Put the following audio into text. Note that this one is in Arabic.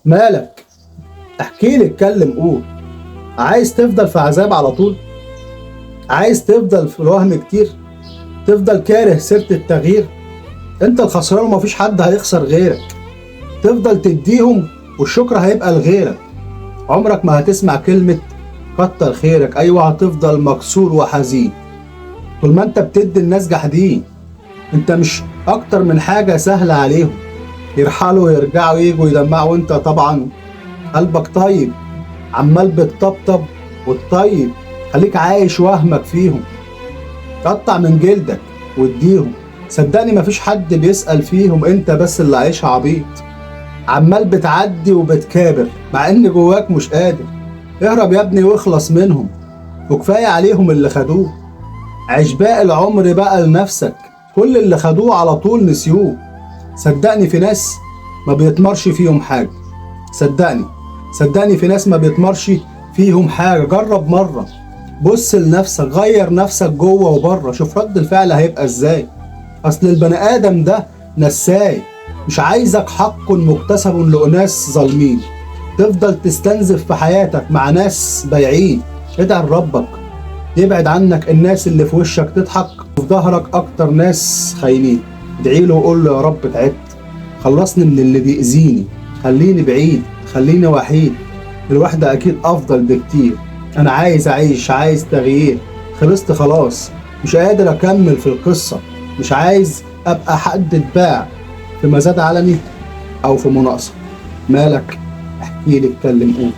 مالك؟ احكي لي، اتكلم، قول. عايز تفضل في عذاب على طول؟ عايز تفضل في الوهم كتير؟ تفضل كاره سيرة التغيير؟ انت الخسران ومفيش حد هيخسر غيرك. تفضل تديهم والشكر هيبقى لغيرك. عمرك ما هتسمع كلمة كتر خيرك. ايوه، هتفضل مكسور وحزين طول ما انت بتدي الناس جحدين. انت مش اكتر من حاجة سهلة عليهم، يرحلوا ويرجعوا يجوا يدمعوا، وانت طبعا قلبك طيب، عمال بتطبطب والطيب. خليك عايش وهمك فيهم، قطع من جلدك واديهم. صدقني مفيش حد بيسأل فيهم، انت بس اللي عايشها عبيط، عمال بتعدي وبتكابر مع ان جواك مش قادر. اهرب يا ابني واخلص منهم، وكفاية عليهم اللي خدوه. عيش باقي العمر بقى لنفسك، كل اللي خدوه على طول نسيوه. صدقني في ناس ما بيتمرش فيهم حاجة. صدقني في ناس ما بيتمرش فيهم حاجة. جرب مرة، بص لنفسك، غير نفسك جوه وبره، شوف رد الفعل هيبقى ازاي. اصل البني ادم ده نساي، مش عايزك حق مكتسب لأناس ظالمين. تفضل تستنزف في حياتك مع ناس بايعين. ادعي لربك يبعد عنك الناس اللي في وشك تضحك وفي ظهرك اكتر ناس خاينين. ادعي له وقول له يا رب تعبت، خلصني من اللي بيأذيني، خليني بعيد، خليني وحيد. الوحدة اكيد افضل بكتير. انا عايز اعيش، عايز تغيير. خلصت خلاص، مش قادر اكمل في القصة. مش عايز ابقى حد اتباع في مزاد علني او في مناقصة. مالك؟ احكي لي، اتكلم، قول.